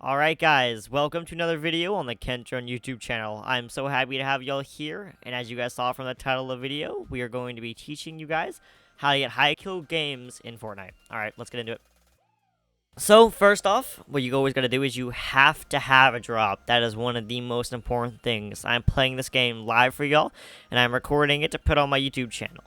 Alright guys, welcome to another video on the Kentron YouTube channel. I'm so happy to have y'all here, and as you guys saw from the title of the video, we are going to be teaching you guys how to get high kill games in Fortnite. Alright, let's get into it. So, first off, what you always gotta do is you have to have a drop. That is one of the most important things. I'm playing this game live for y'all, and I'm recording it to put on my YouTube channel.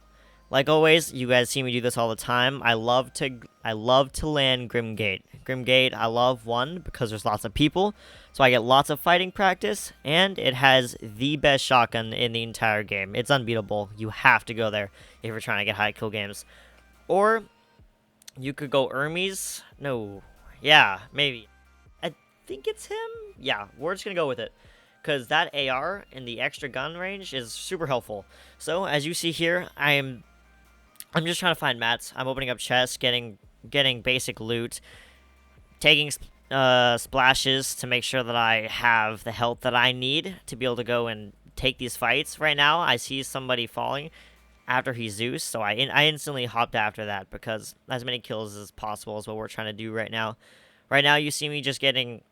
Like always, you guys see me do this all the time. I love to land Grimgate. Grimgate, I love one because there's lots of people, so I get lots of fighting practice, and it has the best shotgun in the entire game. It's unbeatable. You have to go there if you're trying to get high kill games. Or you could go Hermes. No, yeah, maybe. I think it's him. Yeah, we're just gonna go with it, because that AR and the extra gun range is super helpful. So as you see here, I'm just trying to find mats. I'm opening up chests, getting basic loot, taking splashes to make sure that I have the health that I need to be able to go and take these fights. Right now, I see somebody falling after he's Zeus, so I instantly hopped after that because as many kills as possible is what we're trying to do right now. Right now, you see me just getting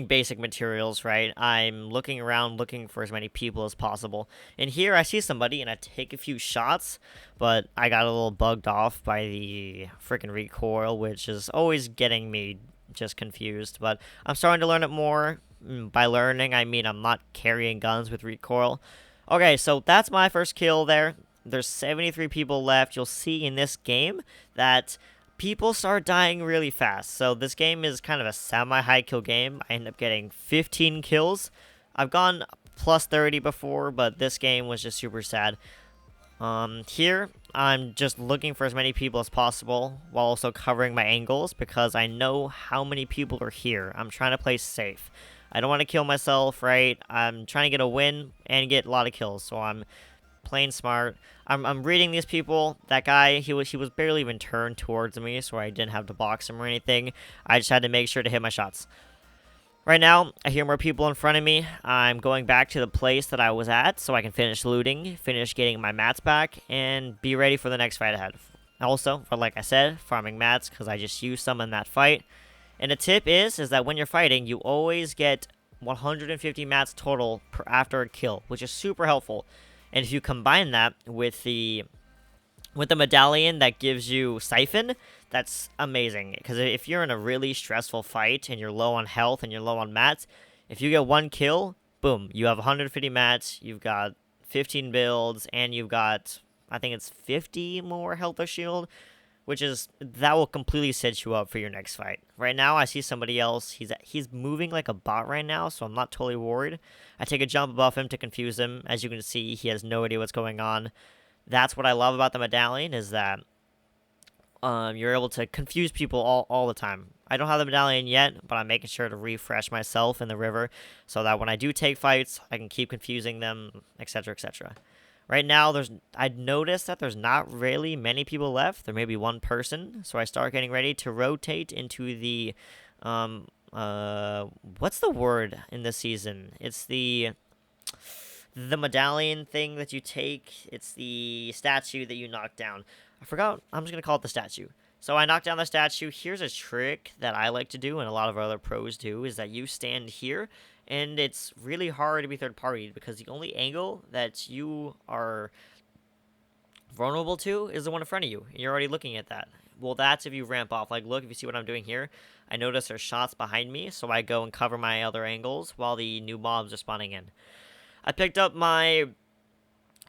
basic materials, right? I'm looking around looking for as many people as possible. And here I see somebody and I take a few shots, but I got a little bugged off by the freaking recoil, which is always getting me just confused. But I'm starting to learn it more. By learning, I mean I'm not carrying guns with recoil. Okay, so that's my first kill there. There's 73 people left. You'll see in this game that people start dying really fast. So this game is kind of a semi-high kill game. I end up getting 15 kills. I've gone plus 30 before, but this game was just super sad. Here, I'm just looking for as many people as possible while also covering my angles because I know how many people are here. I'm trying to play safe. I don't want to kill myself, right? I'm trying to get a win and get a lot of kills, so I'm playing smart. I'm reading these people. That guy, he was barely even turned towards me, so I didn't have to box him or anything. I just had to make sure to hit my shots. Right now, I hear more people in front of me. I'm going back to the place that I was at so I can finish looting, finish getting my mats back, and be ready for the next fight ahead. Also, like I said, farming mats because I just used some in that fight. And the tip is that when you're fighting, you always get 150 mats total after a kill, which is super helpful. And if you combine that with the medallion that gives you Siphon, that's amazing. Because if you're in a really stressful fight and you're low on health and you're low on mats, if you get one kill, boom, you have 150 mats, you've got 15 builds, and you've got, I think it's 50 more health or shield, that will completely set you up for your next fight. Right now, I see somebody else. He's moving like a bot right now, so I'm not totally worried. I take a jump above him to confuse him. As you can see, he has no idea what's going on. That's what I love about the medallion, is that you're able to confuse people all the time. I don't have the medallion yet, but I'm making sure to refresh myself in the river so that when I do take fights, I can keep confusing them, etc., etc. Right now, I'd noticed that there's not really many people left. There may be one person, so I start getting ready to rotate into the, what's the word in this season? It's the medallion thing that you take. It's the statue that you knock down. I forgot. I'm just going to call it the statue. So I knock down the statue. Here's a trick that I like to do, and a lot of other pros do, is that you stand here, and it's really hard to be third-partied because the only angle that you are vulnerable to is the one in front of you, and you're already looking at that. Well, that's if you ramp off. Like, look, if you see what I'm doing here, I notice there's shots behind me, so I go and cover my other angles while the new mobs are spawning in. I picked up my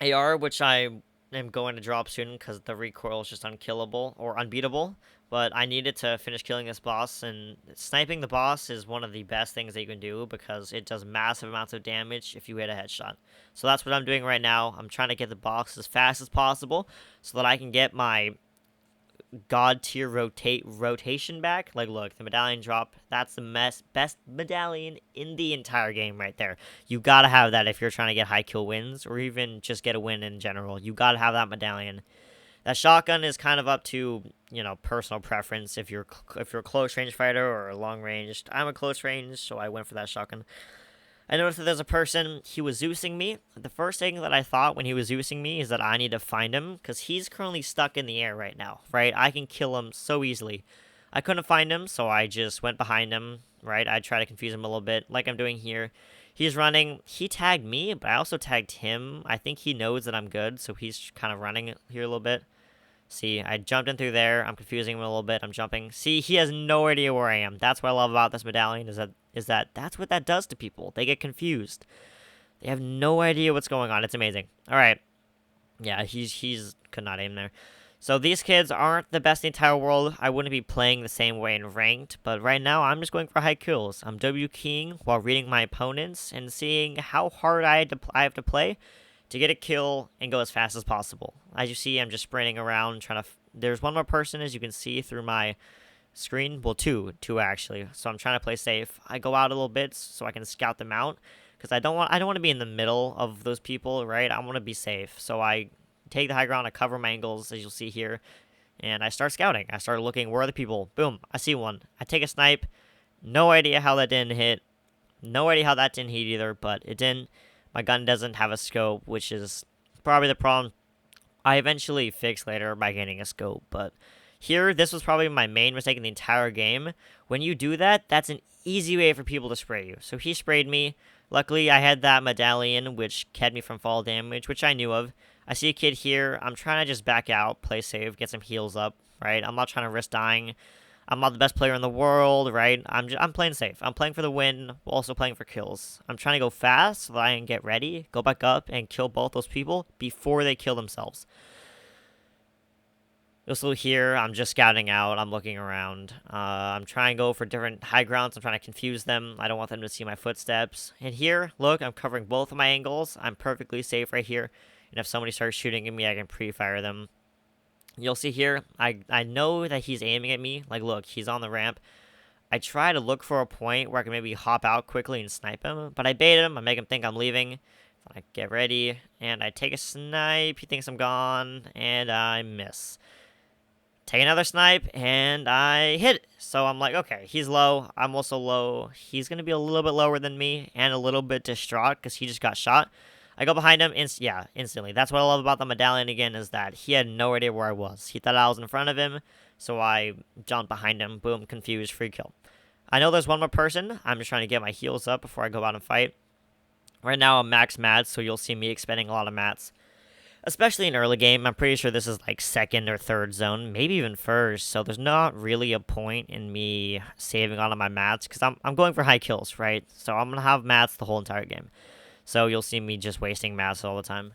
AR, which I am going to drop soon because the recoil is just unkillable or unbeatable. But I needed to finish killing this boss, and sniping the boss is one of the best things that you can do because it does massive amounts of damage if you hit a headshot. So that's what I'm doing right now. I'm trying to get the boss as fast as possible so that I can get my god tier rotation back. Like, look, the medallion drop, that's the best medallion in the entire game right there. You gotta have that if you're trying to get high kill wins or even just get a win in general. You gotta have that medallion. That shotgun is kind of up to, personal preference if you're a close range fighter or a long range. I'm a close range, so I went for that shotgun. I noticed that there's a person, he was Zeusing me. The first thing that I thought when he was Zeusing me is that I need to find him, because he's currently stuck in the air right now, right? I can kill him so easily. I couldn't find him, so I just went behind him, right? I try to confuse him a little bit, like I'm doing here. He's running. He tagged me, but I also tagged him. I think he knows that I'm good, so he's kind of running here a little bit. See, I jumped in through there. I'm confusing him a little bit. I'm jumping. See, he has no idea where I am. That's what I love about this medallion is that that's what that does to people. They get confused. They have no idea what's going on. It's amazing. All right. Yeah, he's could not aim there. So these kids aren't the best in the entire world. I wouldn't be playing the same way in ranked, but right now I'm just going for high kills. I'm W keying while reading my opponents and seeing how hard I have to play to get a kill and go as fast as possible. As you see, I'm just sprinting around trying to. There's one more person, as you can see through my screen. Well, two actually. So I'm trying to play safe. I go out a little bit so I can scout them out because I don't want to be in the middle of those people, right? I want to be safe. So I take the high ground. I cover my angles, as you'll see here, and I start scouting. I start looking, where are the people? Boom, I see one. I take a snipe. No idea how that didn't hit. No idea how that didn't hit either, but it didn't. My gun doesn't have a scope, which is probably the problem I eventually fixed later by getting a scope. But here, this was probably my main mistake in the entire game. When you do that, that's an easy way for people to spray you. So he sprayed me. Luckily, I had that medallion, which kept me from fall damage, which I knew of. I see a kid here. I'm trying to just back out, play safe, get some heals up, right? I'm not trying to risk dying. I'm not the best player in the world, right? I'm playing safe. I'm playing for the win, also playing for kills. I'm trying to go fast so that I can get ready, go back up, and kill both those people before they kill themselves. Also here, I'm just scouting out. I'm looking around. I'm trying to go for different high grounds. I'm trying to confuse them. I don't want them to see my footsteps. And here, look, I'm covering both of my angles. I'm perfectly safe right here. And if somebody starts shooting at me, I can pre-fire them. You'll see here, I know that he's aiming at me. Like, look, he's on the ramp. I try to look for a point where I can maybe hop out quickly and snipe him. But I bait him. I make him think I'm leaving. I get ready. And I take a snipe. He thinks I'm gone. And I miss. Take another snipe, and I hit it. So I'm like, okay, he's low. I'm also low. He's going to be a little bit lower than me and a little bit distraught because he just got shot. I go behind him, instantly. That's what I love about the medallion again is that he had no idea where I was. He thought I was in front of him, so I jumped behind him. Boom, confused, free kill. I know there's one more person. I'm just trying to get my heals up before I go out and fight. Right now, I'm max mats, so you'll see me expending a lot of mats. Especially in early game, I'm pretty sure this is like second or third zone, maybe even first. So there's not really a point in me saving all of my mats because I'm going for high kills, right? So I'm going to have mats the whole entire game. So you'll see me just wasting mats all the time.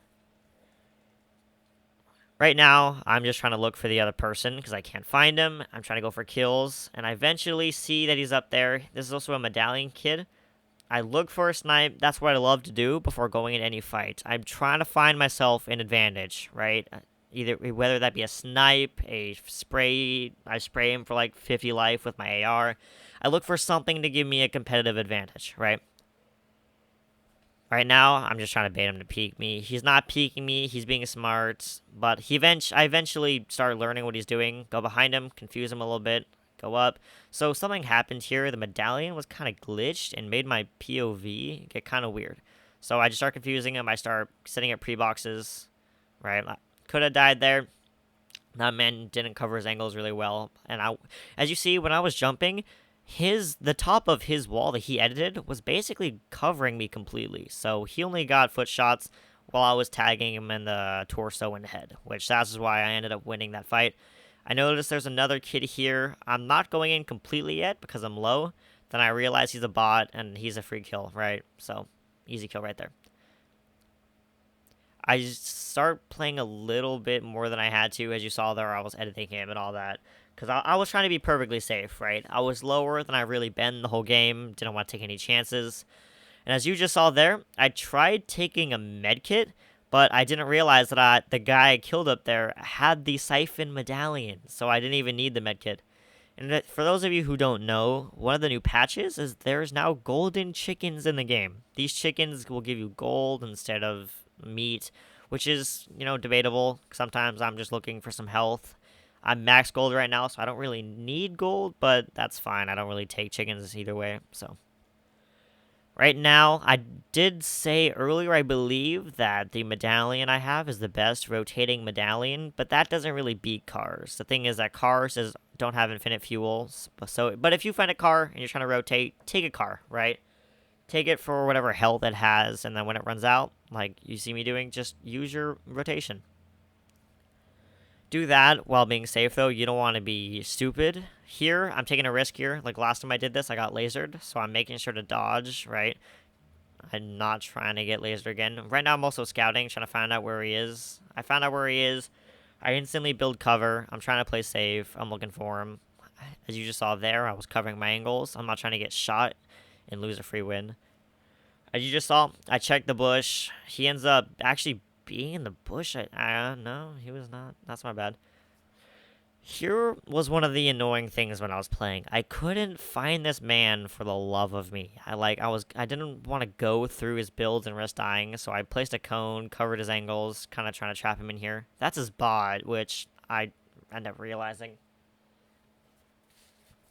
Right now, I'm just trying to look for the other person because I can't find him. I'm trying to go for kills, and I eventually see that he's up there. This is also a medallion kid. I look for a snipe. That's what I love to do before going in any fight. I'm trying to find myself an advantage, right? Whether that be a snipe, a spray. I spray him for like 50 life with my AR. I look for something to give me a competitive advantage, right? Right now, I'm just trying to bait him to peek me. He's not peeking me. He's being smart. But I eventually started learning what he's doing. Go behind him, confuse him a little bit. Go up. So something happened here. The medallion was kind of glitched and made my POV get kind of weird. So I just start confusing him. I start setting up pre-boxes. Right? Could have died there. That man didn't cover his angles really well. And as you see, when I was jumping, the top of his wall that he edited was basically covering me completely. So he only got foot shots while I was tagging him in the torso and head, which that's why I ended up winning that fight. I noticed there's another kid here. I'm not going in completely yet because I'm low. Then I realize he's a bot and he's a free kill, right? So, easy kill right there. I start playing a little bit more than I had to. As you saw there, I was editing him and all that. Because I was trying to be perfectly safe, right? I was lower than I really been the whole game. Didn't want to take any chances. And as you just saw there, I tried taking a medkit, but I didn't realize that the guy I killed up there had the siphon medallion, so I didn't even need the medkit. And for those of you who don't know, one of the new patches is there's now golden chickens in the game. These chickens will give you gold instead of meat, which is, debatable. Sometimes I'm just looking for some health. I'm max gold right now, so I don't really need gold, but that's fine. I don't really take chickens either way, so. Right now, I did say earlier, I believe, that the medallion I have is the best rotating medallion, but that doesn't really beat cars. The thing is that cars is don't have infinite fuel. But if you find a car and you're trying to rotate, take a car, right? Take it for whatever health it has, and then when it runs out, like you see me doing, just use your rotation. Do that while being safe, though. You don't want to be stupid. Here, I'm taking a risk here. Like last time I did this, I got lasered, so I'm making sure to dodge, right? I'm not trying to get lasered again. Right now, I'm also scouting, trying to find out where he is. I found out where he is. I instantly build cover. I'm trying to play safe. I'm looking for him. As you just saw there, I was covering my angles. I'm not trying to get shot and lose a free win. As you just saw, I checked the bush. He ends up actually being in the bush. No, he was not. That's my bad. Here was one of the annoying things when I was playing. I couldn't find this man for the love of me. I didn't want to go through his builds and risk dying, so I placed a cone, covered his angles, kind of trying to trap him in here. That's his bot, which I end up realizing.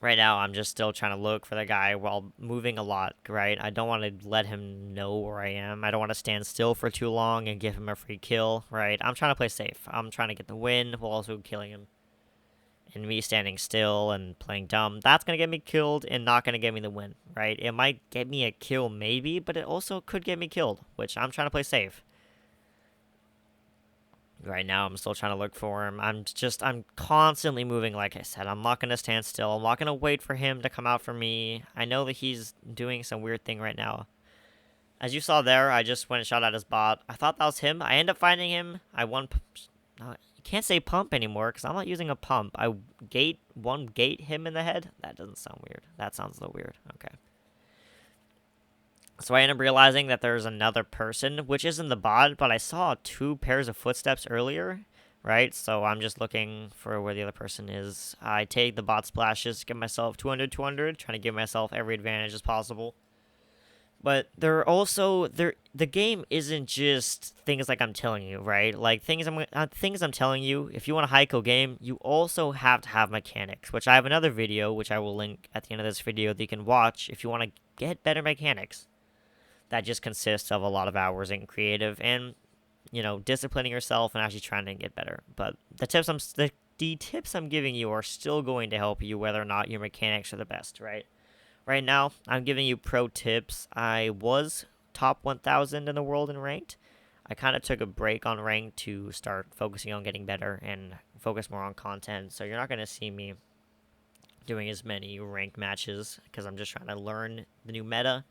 Right now, I'm just still trying to look for the guy while moving a lot, right? I don't want to let him know where I am. I don't want to stand still for too long and give him a free kill, right? I'm trying to play safe. I'm trying to get the win while also killing him. And me standing still and playing dumb, that's going to get me killed and not going to get me the win, right? It might get me a kill maybe, but it also could get me killed, which I'm trying to play safe. Right now, I'm still trying to look for him. I'm constantly moving, like I said. I'm not going to stand still. I'm not going to wait for him to come out for me. I know that he's doing some weird thing right now. As you saw there, I just went and shot at his bot. I thought that was him. I ended up finding him. You can't say pump anymore because I'm not using a pump. I gate him in the head. That doesn't sound weird. That sounds a little weird. Okay. So I end up realizing that there's another person, which isn't the bot, but I saw 2 pairs of footsteps earlier, right? So I'm just looking for where the other person is. I take the bot splashes to give myself 200, trying to give myself every advantage as possible. But the game isn't just things like I'm telling you, right? Like things I'm telling you, if you want a high kill game, you also have to have mechanics, which I have another video, which I will link at the end of this video that you can watch if you want to get better mechanics. That just consists of a lot of hours in creative and, disciplining yourself and actually trying to get better. But the tips I'm giving you are still going to help you whether or not your mechanics are the best, right? Right now, I'm giving you pro tips. I was top 1,000 in the world in ranked. I kind of took a break on ranked to start focusing on getting better and focus more on content. So you're not going to see me doing as many ranked matches because I'm just trying to learn the new meta.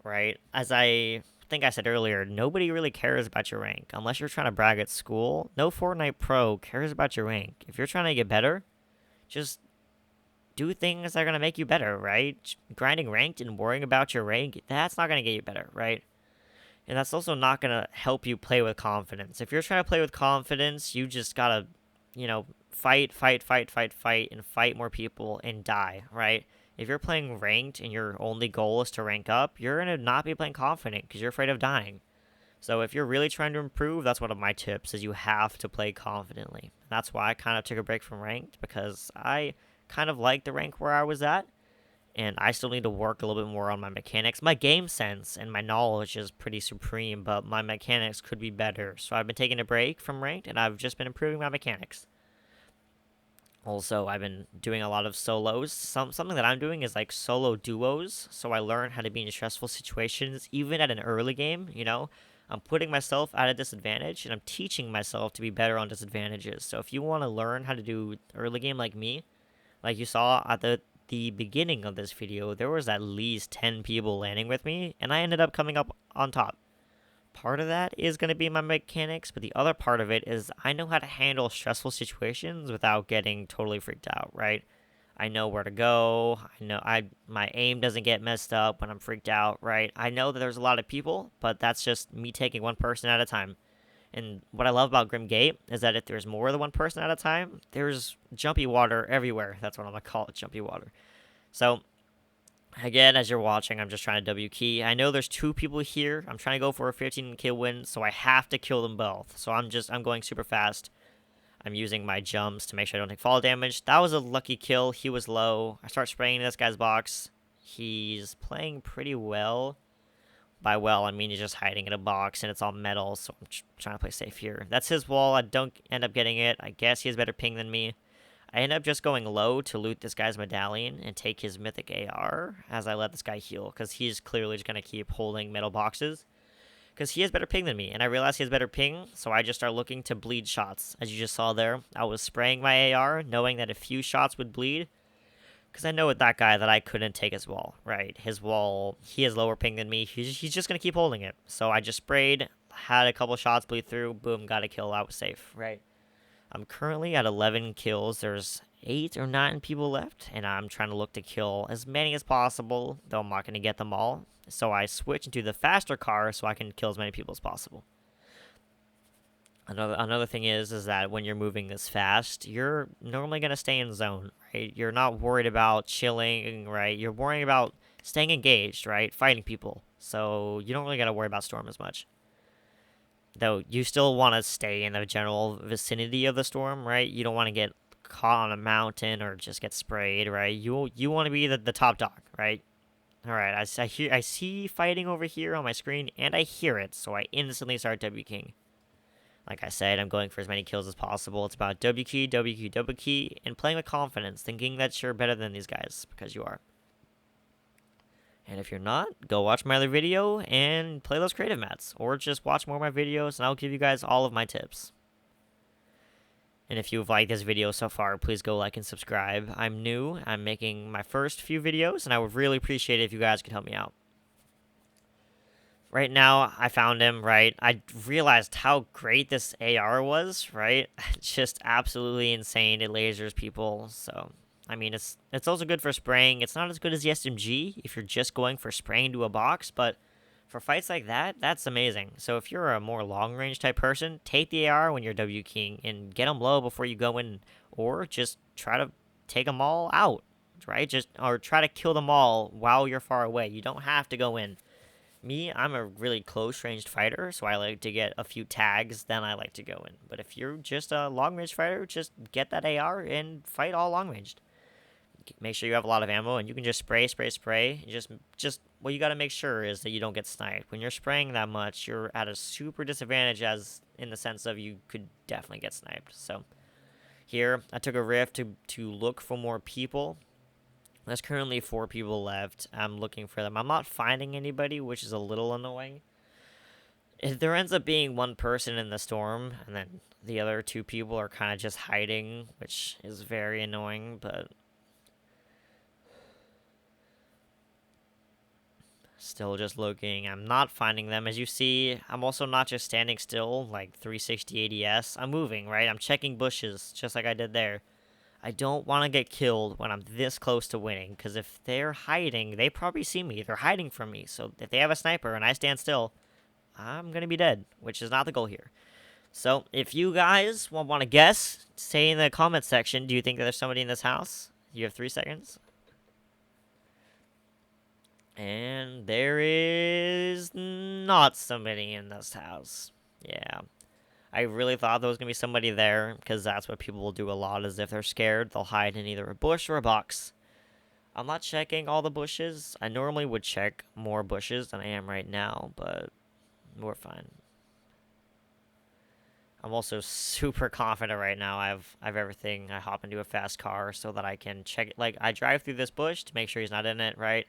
Right? As I think I said earlier, nobody really cares about your rank. Unless you're trying to brag at school, no Fortnite pro cares about your rank. If you're trying to get better, just do things that are going to make you better, right? Grinding ranked and worrying about your rank, that's not going to get you better, right? And that's also not going to help you play with confidence. If you're trying to play with confidence, you just got to, fight, and fight more people and die, right? If you're playing ranked and your only goal is to rank up, you're going to not be playing confident because you're afraid of dying. So if you're really trying to improve, that's one of my tips, is you have to play confidently. That's why I kind of took a break from ranked, because I kind of like the rank where I was at, and I still need to work a little bit more on my mechanics. My game sense and my knowledge is pretty supreme, but my mechanics could be better. So I've been taking a break from ranked, and I've just been improving my mechanics. Also, I've been doing a lot of solos. Something that I'm doing is like solo duos, so I learn how to be in stressful situations, even at an early game, I'm putting myself at a disadvantage, and I'm teaching myself to be better on disadvantages. So if you want to learn how to do early game like me, like you saw at the beginning of this video, there was at least 10 people landing with me, and I ended up coming up on top. Part of that is going to be my mechanics, but the other part of it is I know how to handle stressful situations without getting totally freaked out, right? I know where to go. I know my aim doesn't get messed up when I'm freaked out, right? I know that there's a lot of people, but that's just me taking one person at a time. And what I love about Grim Gate is that if there's more than one person at a time, there's jumpy water everywhere. That's what I'm going to call it, jumpy water. So again, as you're watching, I'm just trying to W key. I know there's 2 people here. I'm trying to go for a 15 kill win, so I have to kill them both. So I'm going super fast. I'm using my jumps to make sure I don't take fall damage. That was a lucky kill. He was low. I start spraying this guy's box. He's playing pretty well. By well, I mean he's just hiding in a box, and it's all metal, so I'm trying to play safe here. That's his wall. I don't end up getting it. I guess he has better ping than me. I end up just going low to loot this guy's medallion and take his mythic AR as I let this guy heal, because he's clearly just going to keep holding metal boxes. Because he has better ping than me, and I realize he has better ping, so I just start looking to bleed shots. As you just saw there, I was spraying my AR, knowing that a few shots would bleed, because I know with that guy that I couldn't take his wall, right? His wall, he has lower ping than me, he's just going to keep holding it. So I just sprayed, had a couple shots bleed through, boom, got a kill, I was safe, right? I'm currently at 11 kills, there's 8 or 9 people left, and I'm trying to look to kill as many as possible, though I'm not going to get them all. So I switch into the faster car so I can kill as many people as possible. Another thing is that when you're moving this fast, you're normally going to stay in zone, right? You're not worried about chilling, right? You're worrying about staying engaged, right? Fighting people. So you don't really got to worry about storm as much. Though you still want to stay in the general vicinity of the storm, right? You don't want to get caught on a mountain or just get sprayed, right? You want to be the top dog, right? All right, I see fighting over here on my screen, and I hear it, so I instantly start W keying. Like I said, I'm going for as many kills as possible. It's about W key, W key, W key, and playing with confidence, thinking that you're better than these guys, because you are. And if you're not, go watch my other video and play those creative mats, or just watch more of my videos, and I'll give you guys all of my tips. And if you've liked this video so far, please go like and subscribe. I'm new. I'm making my first few videos, and I would really appreciate it if you guys could help me out. Right now, I found him, right? I realized how great this AR was, right? It's just absolutely insane. It lasers people, so... I mean, it's also good for spraying. It's not as good as the SMG if you're just going for spraying to a box, but... for fights like that, that's amazing. So if you're a more long-range type person, take the AR when you're W keying and get them low before you go in, or just try to take them all out, right? Or try to kill them all while you're far away. You don't have to go in. Me, I'm a really close-ranged fighter, so I like to get a few tags, then I like to go in. But if you're just a long-range fighter, just get that AR and fight all long-ranged. Make sure you have a lot of ammo, and you can just spray. Just what you got to make sure is that you don't get sniped. When you're spraying that much, you're at a super disadvantage, as in the sense of you could definitely get sniped. So here, I took a rift to look for more people. There's currently 4 people left. I'm looking for them. I'm not finding anybody, which is a little annoying. If there ends up being one person in the storm, and then the other 2 people are kind of just hiding, which is very annoying, but... still just looking. I'm not finding them. As you see, I'm also not just standing still, like 360 ADS. I'm moving, right? I'm checking bushes, just like I did there. I don't want to get killed when I'm this close to winning, because if they're hiding, they probably see me. They're hiding from me. So if they have a sniper and I stand still, I'm going to be dead, which is not the goal here. So if you guys want to guess, say in the comment section, do you think that there's somebody in this house? You have 3 seconds. And there is not somebody in this house. Yeah. I really thought there was going to be somebody there, because that's what people will do a lot, is if they're scared, they'll hide in either a bush or a box. I'm not checking all the bushes. I normally would check more bushes than I am right now, but we're fine. I'm also super confident right now. I have everything. I hop into a fast car so that I can check it. Like, I drive through this bush to make sure he's not in it, right?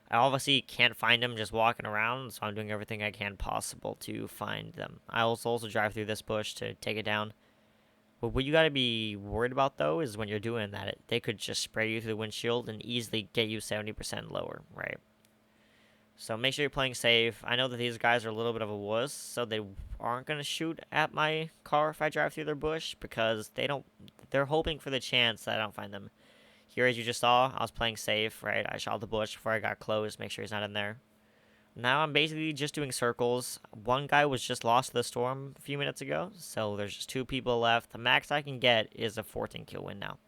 I obviously can't find him just walking around, so I'm doing everything I can possible to find them. I also drive through this bush to take it down. But what you gotta be worried about, though, is when you're doing that, they could just spray you through the windshield and easily get you 70% lower, right? So make sure you're playing safe. I know that these guys are a little bit of a wuss, so they aren't gonna shoot at my car if I drive through their bush, because they're hoping for the chance that I don't find them. Here, as you just saw, I was playing safe, right? I shot the bush before I got close, make sure he's not in there. Now I'm basically just doing circles. One guy was just lost to the storm a few minutes ago, so there's just 2 people left. The max I can get is a 14 kill win now.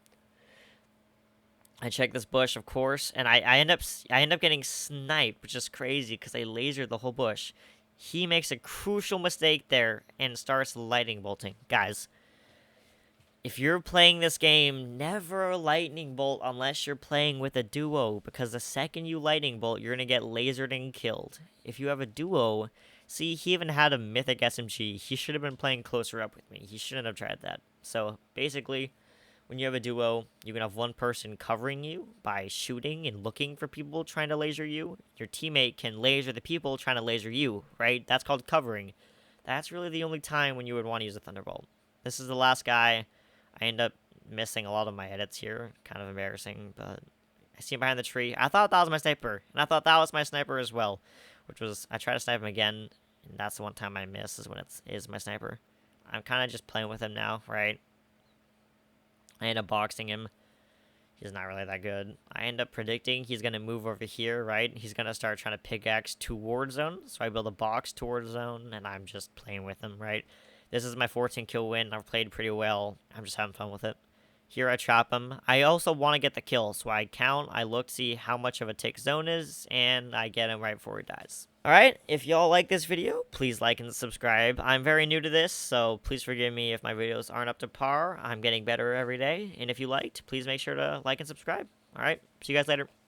I check this bush, of course, and I end up getting sniped, which is crazy because I lasered the whole bush. He makes a crucial mistake there and starts lightning bolting. Guys, if you're playing this game, never lightning bolt unless you're playing with a duo, because the second you lightning bolt, you're going to get lasered and killed. If you have a duo, see, he even had a mythic SMG. He should have been playing closer up with me. He shouldn't have tried that. So, basically, when you have a duo, you can have one person covering you by shooting and looking for people trying to laser you. Your teammate can laser the people trying to laser you, right? That's called covering. That's really the only time when you would want to use a Thunderbolt. This is the last guy. I end up missing a lot of my edits here. Kind of embarrassing, but I see him behind the tree. I thought that was my sniper, and I thought that was my sniper as well, which was, I try to snipe him again, and that's the one time I miss is when it is my sniper. I'm kind of just playing with him now, right? I end up boxing him. He's not really that good. I end up predicting he's going to move over here, right? He's going to start trying to pickaxe towards zone. So I build a box towards zone, and I'm just playing with him, right? This is my 14 kill win. I've played pretty well. I'm just having fun with it. Here I trap him. I also want to get the kill, so I count, I look to see how much of a tick zone is, and I get him right before he dies. Alright, if y'all like this video, please like and subscribe. I'm very new to this, so please forgive me if my videos aren't up to par. I'm getting better every day, and if you liked, please make sure to like and subscribe. Alright, see you guys later.